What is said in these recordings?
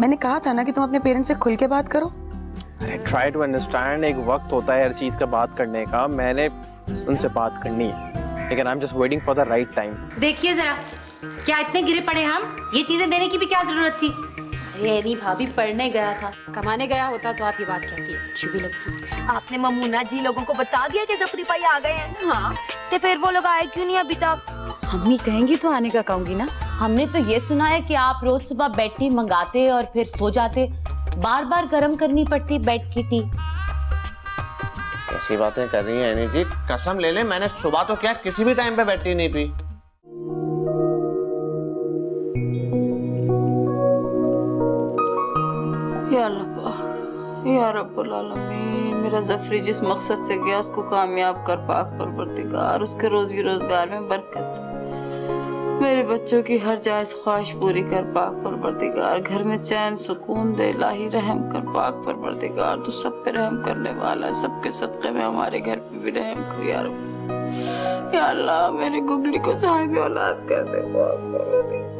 मैंने कहा था ना कि तुम अपने पेरेंट्स से खुल के बात करो। ट्राई टू अंडरस्टैंड, एक वक्त होता है हर चीज़ का बात करने का। मैंने उनसे बात करनी है, लेकिन I am just waiting for the right time. देखिए जरा, क्या इतने गिरे पड़े हम? ये चीजें देने की भी क्या जरूरत थी? ये नहीं भाभी, पढ़ने गया था, कमाने गया होता तो आपकी बात कहती है, अच्छी भी लगती। आपने ममूना जी लोगों को बता दिया कि जफरी भाई आ गए हैं? हाँ, तो फिर वो लोग आए क्यों नहीं अभी तक? मम्मी कहेंगी तो आने का कहूंगी ना। हमने तो ये सुना है कि आप रोज सुबह बेड टी मंगाते और फिर सो जाते, बार बार गर्म करनी पड़ती बेड की टी। कैसी बातें कर रही हैं एनी जी? कसम ले ले, मैंने सुबह तो क्या किसी भी टाइम पे बेड टी नहीं पी। या अल्लाह, या रब्बुल आलमीन, मेरा जफरी जिस मकसद से गया उसको कामयाब कर पाक परवरदिगार, उसके रोजी रोजगार में बरकत, मेरे बच्चों की हर जायज ख्वाहिश पूरी कर पाक परवरदिगार, घर में चैन सुकून दे इलाही, रहम कर पाक परवरदिगार, तू सब पे रहम करने वाला है, सबके सदक़े में हमारे घर पे भी रहम कर या रब। या अल्लाह, मेरे गुगली को साहिब औलाद कर दे पाक परवरदिगार।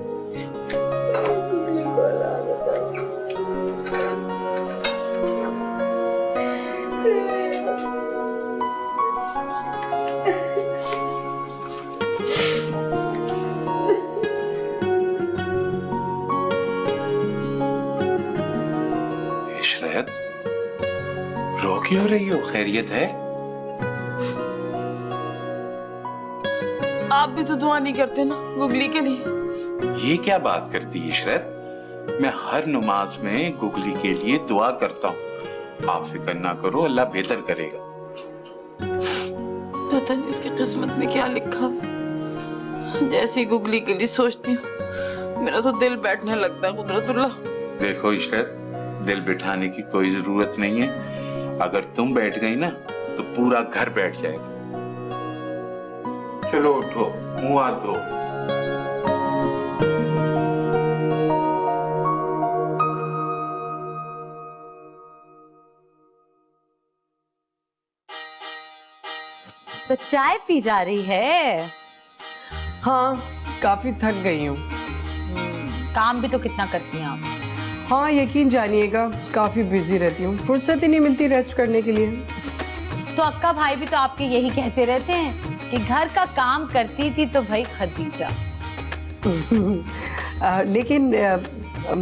इशरत, रो क्यों रही हो? खैरियत है? आप भी तो दुआ नहीं करते ना गुगली के लिए? ये क्या बात करती है इशरत? मैं हर नमाज में गुगली के लिए दुआ करता हूँ। आप फिक्र ना करो, अल्लाह बेहतर करेगा। पता नहीं उसकी किस्मत में क्या लिखा। जैसी गुगली के लिए सोचती हूँ मेरा तो दिल बैठने लगता है। कुदरतुल्लाह, देखो इशरत, दिल बिठाने की कोई जरूरत नहीं है। अगर तुम बैठ गई ना तो पूरा घर बैठ जाएगा। चलो उठो, मुंह हाथ धो। तो चाय पी जा रही है? हाँ, काफी थक गई हूँ। काम भी तो कितना करती हैं आप। हाँ, यकीन जानिएगा काफी बिजी रहती हूँ, फुर्सत ही नहीं मिलती रेस्ट करने के लिए। तो अक्का भाई भी तो आपके यही कहते रहते हैं कि घर का काम करती थी तो भाई खदीजा। लेकिन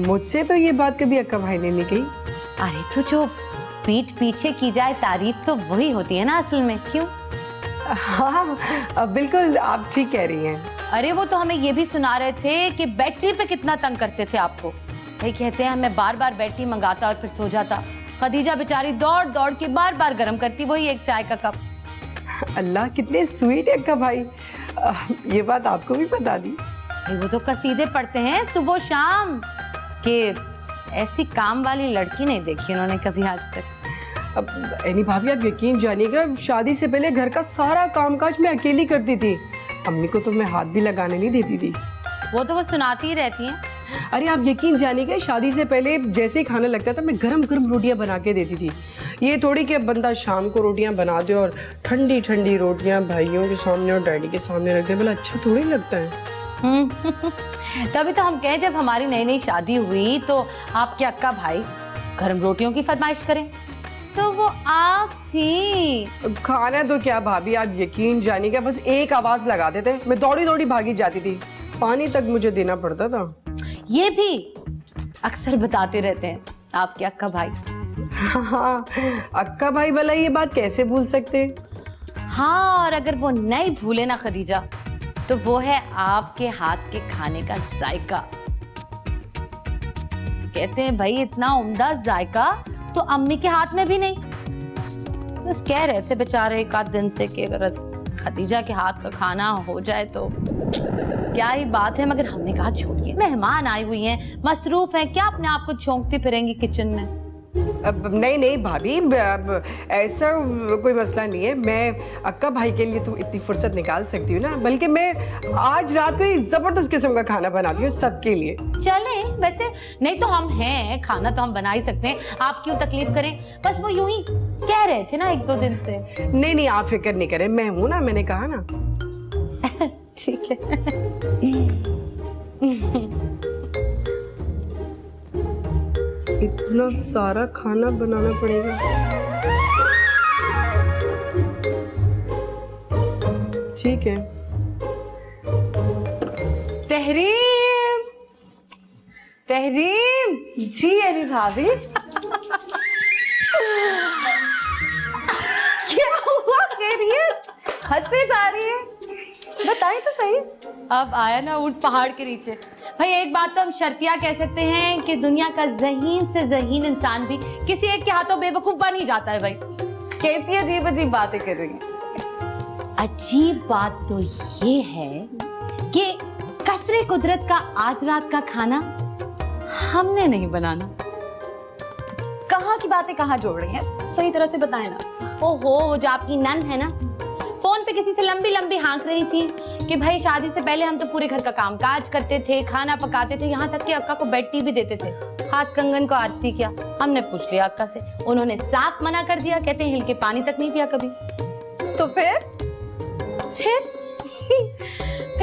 मुझसे तो ये बात कभी अक्का भाई ने नहीं कही। अरे तो जो पीठ पीछे की जाए तारीफ तो वही होती है ना असल में, क्यों? हाँ, बिल्कुल आप ठीक कह रही हैं। अरे वो तो हमें ये भी सुना रहे थे कि बेड टी पे कितना तंग करते थे आपको। भाई कहते हैं मैं बार बार बेड टी मंगाता और फिर सो जाता। खदीजा बेचारी दौड़ दौड़ के बार बार गर्म करती वही एक चाय का कप। अल्लाह, कितने स्वीट है अक्का भाई। ये बात आपको भी बता दी? वो तो कसीदे पढ़ते हैं सुबह शाम कि ऐसी काम वाली लड़की नहीं देखी उन्होंने कभी आज तक। अब एनी भाभी, आप यकीन जानिएगा शादी से पहले घर का सारा कामकाज मैं अकेली करती थी। अम्मी को तो मैं हाथ भी लगाने नहीं देती थी। वो तो वो सुनाती ही रहती हैं। अरे आप यकीन जानिएगा शादी से पहले जैसे ही खाना लगता था मैं गरम गरम रोटियां बना के देती थी। ये थोड़ी कि बंदा शाम को रोटियां बना दे और ठंडी ठंडी रोटियां भाइयों के सामने और डैडी के सामने रख दे, बोला अच्छा थोड़ी लगता है। तभी तो हम कहे जब हमारी नई नई शादी हुई तो आपके अक्का भाई गरम रोटियों की फरमाइश करें, तो वो आप थी। खाना तो क्या भाभी, आप यकीन जानिएगा बस एक आवाज लगाते थे मैं दौड़ी दौड़ी भागी जाती थी। पानी तक मुझे देना पड़ता था। ये भी अक्सर बताते रहते हैं आपके अक्का भाई। हाँ, अक्का भाई भला ये बात कैसे भूल सकते हैं? हाँ, और अगर वो नहीं भूले ना खदीजा तो वो है आपके हाथ के खाने का जायका। कहते हैं भाई इतना उम्दा जायका तो अम्मी के हाथ में भी नहीं। बस कह रहे थे बेचारे एक आध दिन से कि अगर खदीजा के हाथ का खाना हो जाए तो क्या ही बात है, मगर हमने कहा छोड़िए, मेहमान आई हुई हैं, मसरूफ हैं, क्या अपने आप को छौंकती फिरेंगी किचन में। अब नहीं भाभी, ऐसा कोई मसला नहीं है। मैं अक्का भाई के लिए तो इतनी फुर्सत निकाल सकती हूँ ना, बल्कि मैं आज रात को ही जबरदस्त किस्म का खाना बनाती हूँ सबके लिए। चले वैसे, नहीं तो हम हैं, खाना तो हम बना ही सकते हैं, आप क्यों तकलीफ करें। बस वो यूं ही कह रहे थे ना एक दो दिन से। नहीं, आप फिक्र नहीं करें, मैं हूँ ना, मैंने कहा ना। ठीक है। इतना सारा खाना बनाना पड़ेगा। ठीक है। तहरीम, तहरीम जी। अरे भाभी क्या हुआ? कह रही है, हंसे जा रही है, बताएं तो सही। अब आया ना ऊंट पहाड़ के नीचे। भाई एक बात तो हम शर्तिया कह सकते हैं कि दुनिया का ज़हीन से ज़हीन इंसान भी किसी एक के हाथों बेवकूफ बन ही जाता है। भाई कैसी अजीब अजीब बातें कर रही हैं। अजीब बात तो ये है कि कसरे कुदरत का आज रात का खाना हमने नहीं बनाना। कहाँ की बातें कहाँ जोड़ रही हैं? सही तरह से बताएं ना। ओहो, वो जो आपकी नंद है ना, फोन पे किसी से लंबी लंबी हाँक रही थी कि भाई शादी से पहले हम तो पूरे घर का काम काज करते थे, खाना पकाते थे, यहाँ तक कि अक्का को बेड टी भी देते थे। हाथ कंगन को आरसी किया। हमने पूछ लिया अक्का से, उन्होंने साफ मना कर दिया, कहते हैं हिल के पानी तक नहीं पिया कभी। तो फिर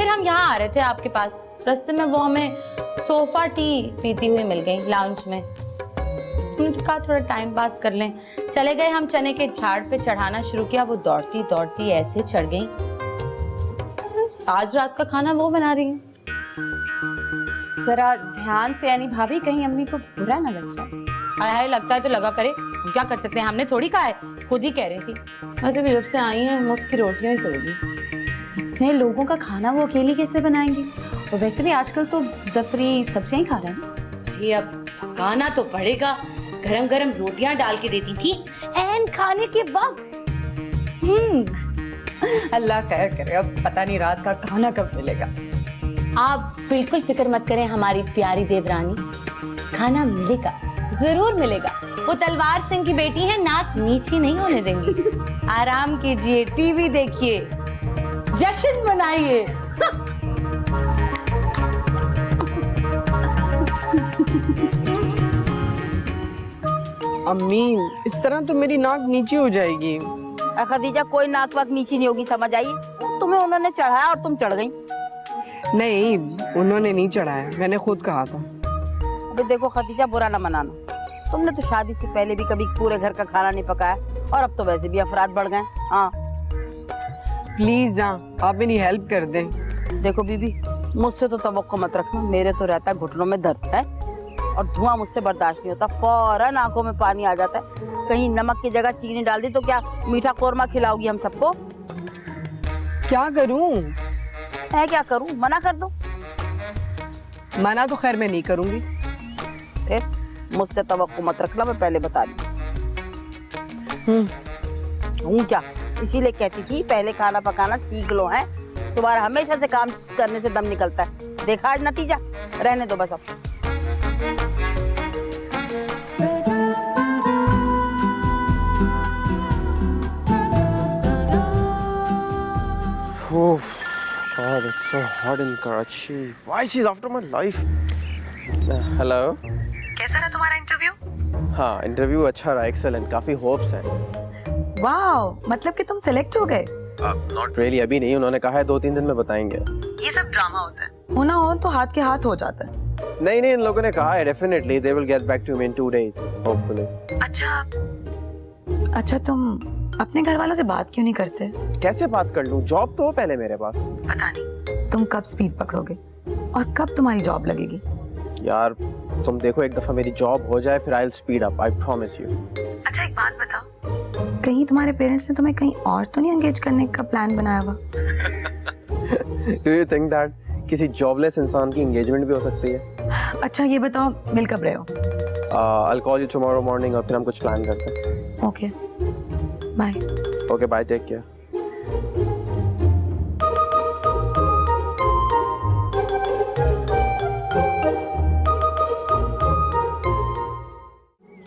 हम यहाँ आ रहे थे आपके पास, रास्ते में वो हमें सोफा टी पीती हुई मिल गई लाउंज में। हमने कहा थोड़ा टाइम पास कर लें, चले गए हम चने के झाड़ पे चढ़ाना शुरू किया। वो दौड़ती दौड़ती ऐसे चढ़ गई। आज रात का खाना वो बना रही है। जरा ध्यान से, यानी भाभी कहीं अम्मी को बुरा ना लग जाए। हाय हाय, लगता है तो लगा करे, हम क्या कर सकते हैं, हमने थोड़ी कहा है, खुद ही कह रही थी। वैसे भी जब से आई हैं मुफ्त की रोटियां ही तोड़गी। इतने लोगों का खाना वो अकेली कैसे बनाएंगी? और वैसे भी आजकल तो जफरी सब्जियां ही खा रहे हैं। ये अब पकाना तो पड़ेगा। गरम गरम रोटियां डाल के देती थी एन खाने के वक्त। अल्लाह खैर करे, अब पता नहीं रात का खाना कब मिलेगा। आप बिल्कुल फिक्र मत करें हमारी प्यारी देवरानी, खाना मिलेगा, जरूर मिलेगा। वो तलवार सिंह की बेटी है, नाक नीची नहीं होने देंगी। आराम कीजिए, टीवी देखिए, जश्न मनाइए। अम्मी, इस तरह तो मेरी नाक नीची हो जाएगी। खदीजा, कोई नाक वाक नीची नहीं होगी, समझ आई? तुम्हें उन्होंने चढ़ाया और तुम चढ़ गई। नहीं, उन्होंने नहीं चढ़ाया, मैंने खुद कहा था। अबे देखो खदीजा, बुरा ना मनाना। तुमने तो शादी से पहले भी कभी पूरे घर का खाना नहीं पकाया, और अब तो वैसे भी अफराद बढ़ गए। हाँ प्लीज ना, आप मेरी हेल्प कर दें। देखो बीबी, मुझसे तो तवक्को मत रखना, मेरे तो रहता है घुटनों में दर्द है और धुआं मुझसे बर्दाश्त नहीं होता, फौरन आंखों में पानी आ जाता है। कहीं नमक की जगह चीनी डाल दी तो क्या मीठा कोरमा खिलाओगी हम सबको? क्या करूं? है क्या करूं? मना कर दो। मना तो खैर मैं नहीं करूंगी। फिर मुझसे तवक्को मत रखना, मैं पहले बता दी हूँ क्या। इसीलिए कहती थी पहले खाना पकाना सीख लो। है तुम्हारा हमेशा से काम करने से दम निकलता है। देखा आज नतीजा, रहने दो बस अब। Oh, God, it's so hot in Karachi. Why she's after my life? Hello. कैसा रहा तुम्हारा इंटरव्यू? हाँ, इंटरव्यू अच्छा रहा, एक्सेलेंट, काफी होप्स हैं। वाओ, मतलब कि तुम सेलेक्ट हो गए? नॉट रियली, अभी नहीं, उन्होंने कहा है 2-3 दिन में बताएंगे। ये सब ड्रामा होता है, होना हो तो हाथ के हाथ हो जाता है। नहीं नहीं, इन लोगों ने कहा है definitely they will get back to me in 2 days, hopefully. अच्छा, तुम अपने घर वालों से बात क्यों नहीं करते? कैसे बात कर लूं? जॉब तो हो पहले मेरे पास। पता नहीं तुम कब स्पीड पकड़ोगे और कब तुम्हारी जॉब लगेगी। यार तुम देखो, एक दफा मेरी जॉब हो जाए फिर I will speed up, I promise you. अच्छा एक बात बताओ, कहीं तुम्हारे पेरेंट्स ने तुम्हें कहीं और तो नहीं एंगेज करने का प्लान बनाया हुआ? डू यू थिंक दैट किसी जॉबलेस इंसान की एंगेजमेंट भी हो सकती है? अच्छा ये बताओ, मिल कब रहे हो? I will call you tomorrow morning और फिर हम कुछ प्लान करते हैं। Okay bye. Okay bye, take care.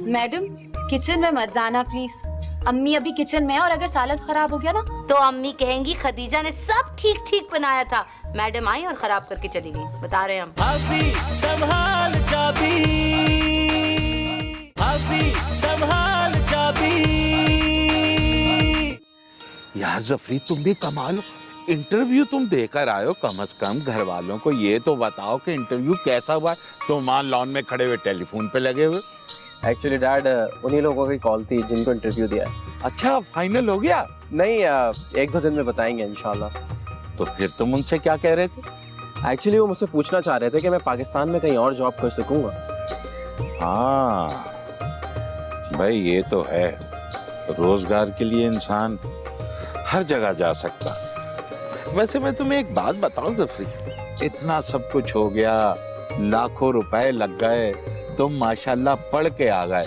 Madam, kitchen में मत जाना प्लीज। अम्मी अभी किचन में है और अगर सालन खराब हो गया ना तो अम्मी कहेंगी खदीजा ने सब ठीक ठीक बनाया था, मैडम आई और खराब करके चली गई। बता रहे हैं हम। भाभी संभाल चाबी, भाभी संभाल चाबी। यार जफरी, तुम भी कमाल हो, इंटरव्यू तुम देकर आए हो, कम से कम घर वालों को ये तो बताओ कि इंटरव्यू कैसा हुआ। तुम वहां लॉन में खड़े हुए टेलीफोन पे लगे हुए। एक्चुअली डैड उन्हीं लोगों की कॉल थी जिनको इंटरव्यू दिया है। अच्छा, फाइनल हो गया? नहीं, 1-2 दिन में बताएंगे इंशाल्लाह। तो फिर तुम उनसे क्या कह रहे थे? एक्चुअली वो मुझसे पूछना चाह रहे थे कि मैं पाकिस्तान में कहीं और जॉब कर सकूंगा। हाँ भाई, ये तो है, रोजगार के लिए इंसान हर जगह जा सकता। वैसे मैं तुम्हें एक बात बताऊं जफरी, इतना सब कुछ हो गया, लाखों रुपए लग गए, तुम माशाल्लाह पढ़ के आ गए,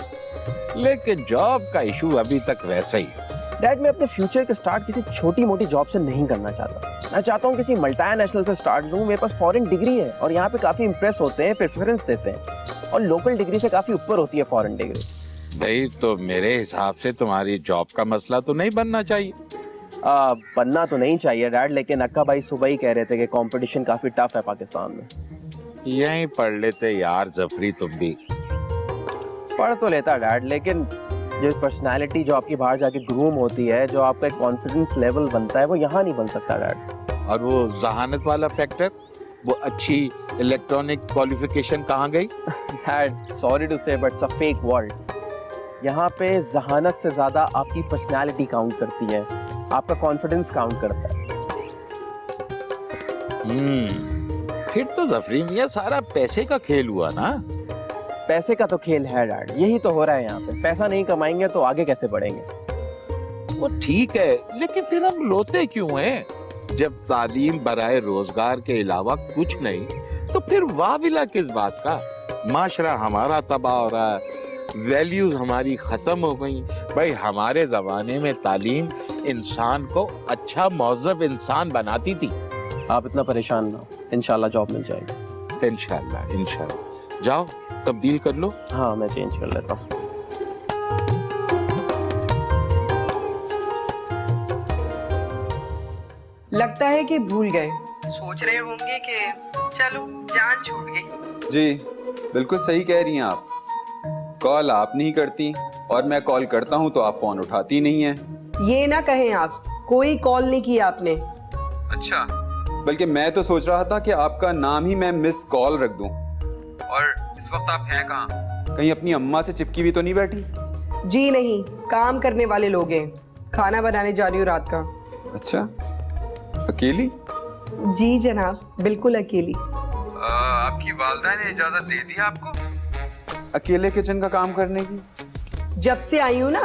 लेकिन जॉब का इशू अभी तक वैसा ही है। डैड, मैं अपने फ्यूचर के स्टार्ट किसी छोटी मोटी जॉब से नहीं करना चाहता। मैं चाहता हूँ किसी मल्टीनेशनल से स्टार्ट लूँ। मेरे पास फॉरेन डिग्री है और यहाँ पे काफी इंप्रेस होते हैं, प्रेफरेंस देते हैं, और लोकल डिग्री से काफी ऊपर होती है फॉरेन डिग्री। भाई तो मेरे हिसाब से तुम्हारी जॉब का मसला तो नहीं बनना चाहिए। बनना तो नहीं चाहिए डैड, लेकिन अक्का भाई सुबह ही कह रहे थे कि कंपटीशन काफी टफ है पाकिस्तान में। यहीं पढ़ लेते यार जफरी, तुम भी। पढ़ तो लेता डैड, लेकिन जो पर्सनालिटी जो आपकी बाहर जाके ग्रूम होती है, जो आपका कॉन्फिडेंस लेवल बनता है, वो यहाँ नहीं बन सकता डैड। और वो जहानत वाला फैक्टर, वो अच्छी इलेक्ट्रॉनिक क्वालिफिकेशन कहाँ गई? डैड, सॉरी टू से but it's a fake world. यहाँ पे जहानत से ज्यादा आपकी पर्सनालिटी काउंट करती है, आपका कॉन्फिडेंस काउंट करता है। फिर तो जफरी मियां सारा पैसे का खेल हुआ ना? पैसे का तो खेल है डैड, यही तो हो रहा है यहाँ पे। पैसा नहीं कमाएंगे तो आगे कैसे बढ़ेंगे? वो ठीक है, लेकिन फिर हम लोते क्यों हैं? जब तालीम बराए रोजगार के अलावा कुछ नहीं, तो फिर वाविला किस बात का? माशरा हमारा तबाह हो रहा है, वैल्यूज हमारी खत्म हो गई। भाई हमारे जमाने में तालीम इंसान को अच्छा मौजूद इंसान बनाती थी। आप इतना परेशान ना हो, इंशाल्लाह जॉब मिल जाएगी। इंशाल्लाह इंशाल्लाह। जाओ तब्दील कर लो। हाँ, मैं चेंज कर लेता हूँ। लगता है कि भूल गए, सोच रहे होंगे कि चलो जान छूट गई। जी बिल्कुल सही कह रही हैं आप। कॉल आप नहीं करती और मैं कॉल करता हूं तो आप फोन उठाती नहीं हैं। ये ना कहें आप, कोई कॉल नहीं किया आपने। अच्छा, बल्कि मैं तो सोच रहा था कि आपका नाम ही मैं मिस कॉल रख दूं। और इस वक्त आप हैं कहाँ? कहीं अपनी अम्मा से चिपकी हुई तो नहीं बैठी? जी नहीं, काम करने वाले लोग हैं, खाना बनाने जा रही हूँ रात का। अच्छा, अकेली? जी जनाब, बिल्कुल अकेली। आपकी वालिदा ने इजाजत दे दी आपको अकेले किचन का काम करने की? जब से आई हूँ ना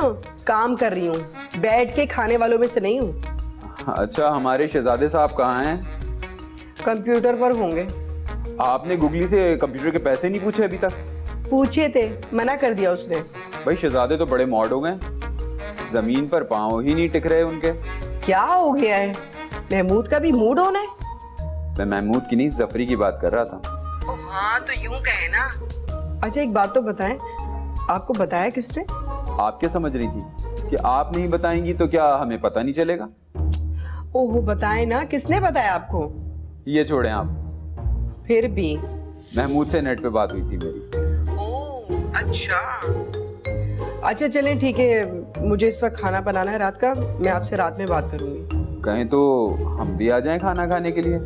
काम कर रही हूँ, बैठ के खाने वालों में से नहीं हूँ। अच्छा, हमारे शहजादे साहब कहाँ हैं? कंप्यूटर पर होंगे। आपने गुगली से कंप्यूटर के पैसे नहीं पूछे अभी तक? पूछे थे, मना कर दिया उसने। भाई शहजादे तो बड़े मॉड हो गए, जमीन पर पांव ही नहीं टिक रहे उनके। क्या हो गया है? महमूद का भी मूड होना है? मैं महमूद की नहीं, जफरी की बात कर रहा था। हाँ तो यूं कहे ना। अच्छा एक बात तो बताएं, आपको बताया किसने? आप क्या समझ रही थी कि आप नहीं बताएंगी तो क्या हमें पता नहीं चलेगा? ओहो बताएं ना, किसने बताया आपको? ये छोड़ें आप। फिर भी महमूद से नेट पे बात हुई थी मेरी। ओह अच्छा। अच्छा चलें ठीक है, मुझे इस वक्त खाना बनाना है रात का, मैं आपसे रात में बात करूंगी। कहें तो हम भी आ जाएं खाना खाने के लिए,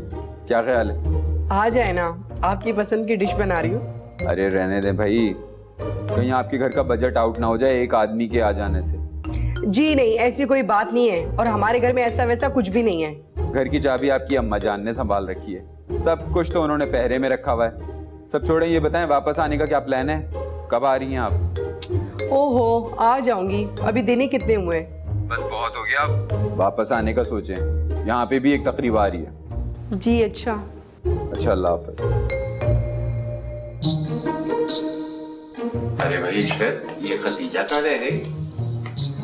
क्या ख्याल है? आ जाए ना, आपकी पसंद की डिश बना रही हूँ। अरे रहने दे भाई, कहीं आपके घर का बजट आउट ना हो जाए एक आदमी के आ जाने से। जी नहीं, ऐसी कोई बात नहीं है, और हमारे घर में ऐसा वैसा कुछ भी नहीं है। घर की चाबी आपकी अम्मा जान ने संभाल रखी है, सब कुछ तो उन्होंने पहरे में रखा हुआ है। सब छोड़े, ये बताएं वापस आने का क्या प्लान है? कब आ रही हैं आप? ओहो आ जाऊंगी, अभी दिन ही कितने हुए? बस बहुत हो गया, अब वापस आने का सोचें, यहाँ पे भी एक तकरीब आ रही है। जी अच्छा। अच्छा, अल्लाह हाफ़िज़। अरे भाई इशरत, ये खतीजा कहाँ रह गई?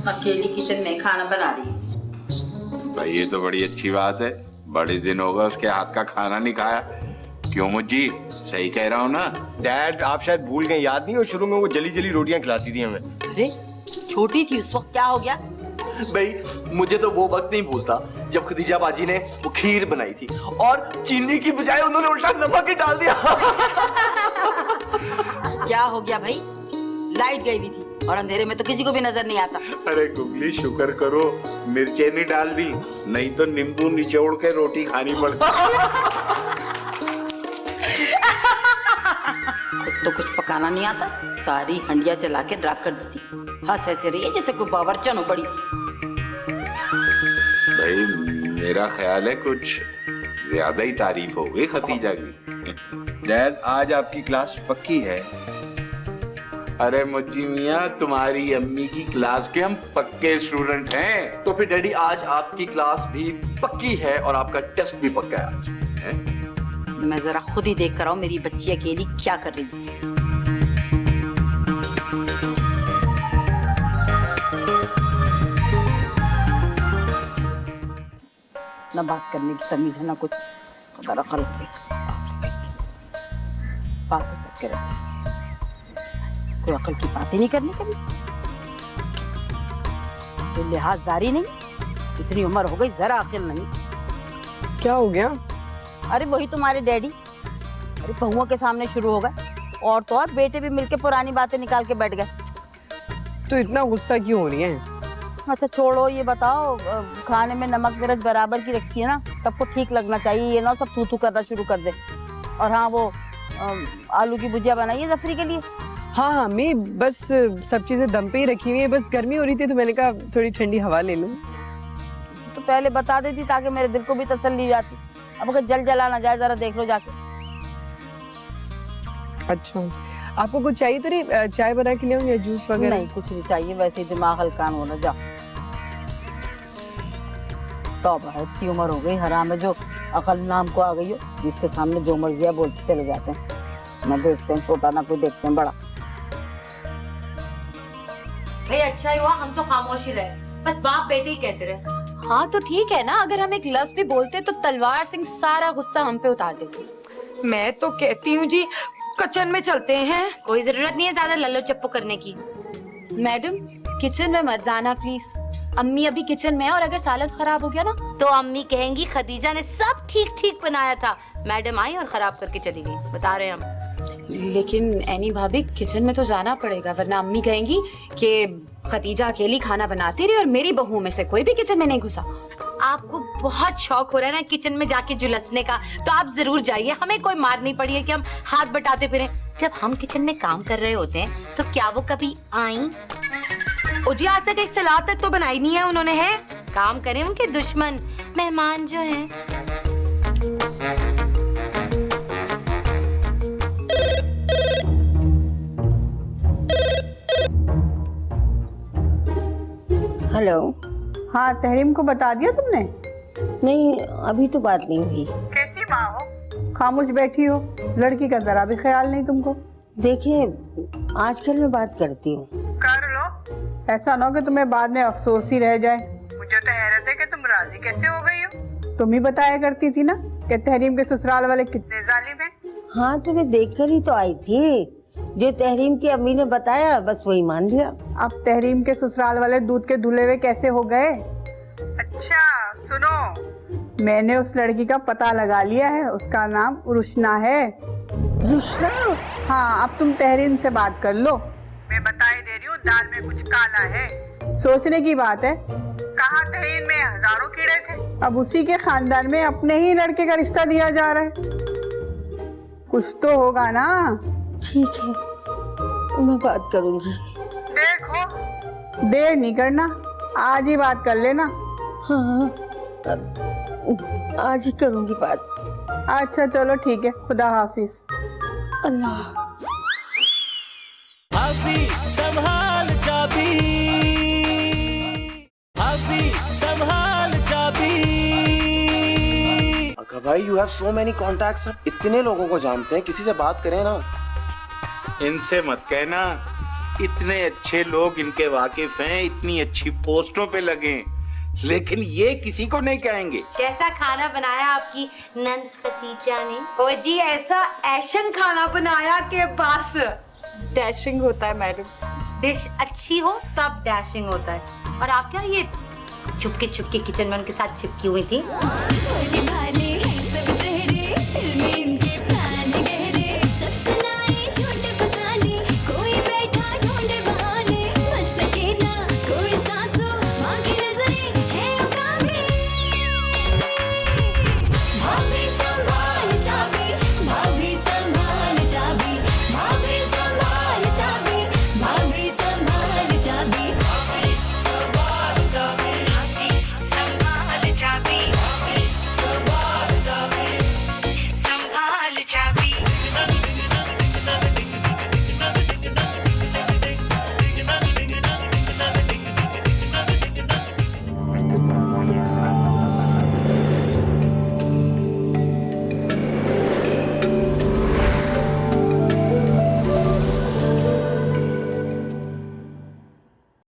अकेली किचन में खाना बना रही है। भाई ये तो बड़ी अच्छी बात है, बड़े दिन होगा उसके हाथ का खाना नहीं खाया। क्यों मुझी, सही कह रहा हूँ ना? डैड आप शायद भूल गए, याद नहीं? और शुरू में वो जली जली रोटियां खिलाती थी हमें। अरे छोटी थी उस वक्त, क्या हो गया? भाई मुझे तो वो वक्त नहीं भूलता जब खदीजा बाजी ने वो खीर बनाई थी और चीनी की बजाय उन्होंने उल्टा नमक ही डाल दिया। क्या हो गया भाई? लाइट गई हुई थी और अंधेरे में तो किसी को भी नजर नहीं आता। अरे गुगली शुक्र करो मिर्चें नहीं डाल दी, नहीं तो नींबू निचोड़ के रोटी खानी पड़ती। तो कुछ पकाना नहीं आता, सारी हंडिया जला के राख कर देती। हंस ऐसे रही है जैसे कोई बावर्चन हो बड़ी सी। भाई मेरा ख्याल है कुछ ज्यादा ही तारीफ हो गई खतीजा की। डैड आज आपकी क्लास पक्की है। अरे मुच्ची मियाँ, तुम्हारी अम्मी की क्लास के हम पक्के स्टूडेंट हैं। तो फिर डैडी आज आपकी क्लास भी पक्की है और आपका टेस्ट भी पक्का है आज। मैं जरा खुद ही देख कर आऊं मेरी बच्ची अकेली क्या कर रही है। ना बात करने की तमीज है ना कुछ। दरअसल बात करके रहती, कोई अकल की बातें नहीं करनी कभी, कोई लिहाजदारी नहीं। इतनी उम्र हो गई, जरा अकल नहीं। क्या हो गया? अरे वही तुम्हारे डैडी, अरे बहुओं के सामने शुरू हो गए, और तो और बेटे भी मिलके पुरानी बातें निकाल के बैठ गए। तो इतना गुस्सा क्यों हो रही है? अच्छा छोड़ो, ये बताओ खाने में नमक मिर्च बराबर की रखी है ना? सबको ठीक लगना चाहिए, ये ना सब थू थू करना शुरू कर दे। और हाँ, वो आलू की भुजिया बनाई है जफरी के लिए। हाँ हाँ, मैं बस सब चीजें दम पे ही रखी हुई है, बस गर्मी हो रही थी तो मैंने कहा थोड़ी ठंडी हवा ले लूं। तो पहले बता देती ताकि मेरे दिल को भी तसल्ली हो जाती। अब अगर जल जला ना जाए, जरा देख लो जाके। अच्छा, आपको कुछ चाहिए तो नहीं? चाय बना के ले या जूस वगैरह? नहीं, कुछ नहीं चाहिए, वैसे ही दिमाग हल्का होना। जाओ। तौबा है, इतनी उम्र हो गई, हराम है जो अकल नाम को आ गई हो, जिसके सामने जो मर्जी है बोलते चले जाते हैं। ना देखते हैं छोटा, ना कोई देखते हैं बड़ा। भाई अच्छा ही हुआ हम तो खामोश ही रहे, बस बाप बेटे ही कहते रहे। हाँ तो ठीक है ना, अगर हम एक लफ्ज भी बोलते तो तलवार सिंह सारा गुस्सा हम पे उतार देते। मैं तो कहती हूँ जी, किचन में चलते हैं। कोई जरूरत नहीं है ज्यादा लल्लो चप्पो करने की। मैडम किचन में मत जाना प्लीज, अम्मी अभी किचन में है, और अगर सालन खराब हो गया ना तो अम्मी कहेंगी खदीजा ने सब ठीक ठीक बनाया था, मैडम आई और खराब करके चली गई। बता रहे हैं हम। लेकिन एनी भाभी किचन में तो जाना पड़ेगा, वरना अम्मी कहेंगी कि खदीजा अकेली खाना बनाती रही और मेरी बहू में से कोई भी किचन में नहीं घुसा। आपको बहुत शौक हो रहा है ना किचन में जाके झुलसने का, तो आप जरूर जाइए। हमें कोई मार नहीं पड़ी है कि हम हाथ बटाते फिरें। जब हम किचन में काम कर रहे होते हैं तो क्या वो कभी आई? ओ जी, आज तक एक सलाद तक तो बनाई नहीं है उन्होंने। है काम करें उनके दुश्मन, मेहमान जो हैं। हेलो। हाँ, तहरीम को बता दिया तुमने? नहीं, अभी तो बात नहीं हुई। कैसी माँ हो, खामोश बैठी हो, लड़की का जरा भी ख्याल नहीं तुमको। देखिए, आजकल मैं बात करती हूँ। कर लो, ऐसा ना हो कि तुम्हें बाद में अफसोस ही रह जाए। मुझे तो हैरत है कि तुम राजी कैसे हो गई हो। तुम ही बताया करती थी ना कि तहरीम के ससुराल वाले कितने जालिम हैं। हाँ, तो मैं देखकर ही तो आई थी, जो तहरीम की अम्मी ने बताया बस वही मान लिया। अब तहरीम के ससुराल वाले दूध के धुले हुए कैसे हो गए? अच्छा सुनो, मैंने उस लड़की का पता लगा लिया है, उसका नाम रुशना है। रुशना? हाँ, अब तुम तहरीम से बात कर लो। मैं बताए दे रही हूँ, दाल में कुछ काला है। सोचने की बात है, कहाँ तहरीम में हजारों कीड़े थे, अब उसी के खानदान में अपने ही लड़के का रिश्ता दिया जा रहा है। कुछ तो होगा ना। ठीक है, मैं बात करूंगी। देखो, देर नहीं करना, आज ही बात कर लेना। हाँ, आज ही करूंगी बात। अच्छा चलो ठीक है, खुदा हाफिज। अल्लाह। अभी संभाल चाबी, अभी संभाल चाबी। अक्का भाई, you have so many contacts, इतने लोगों को जानते हैं, किसी से बात करें ना। इनसे मत कहना, इतने अच्छे लोग इनके वाकिफ हैं, इतनी अच्छी पोस्टों पे लगे, लेकिन ये किसी को नहीं कहेंगे। कैसा खाना बनाया आपकी नंद खदीजा ने? ओ जी, ऐसा ऐशन खाना बनाया के बस डैशिंग होता है मैडम। डिश अच्छी हो तब डैशिंग होता है। और आप क्या ये चुपके चुपके किचन में उनके साथ चिपकी हुई थी?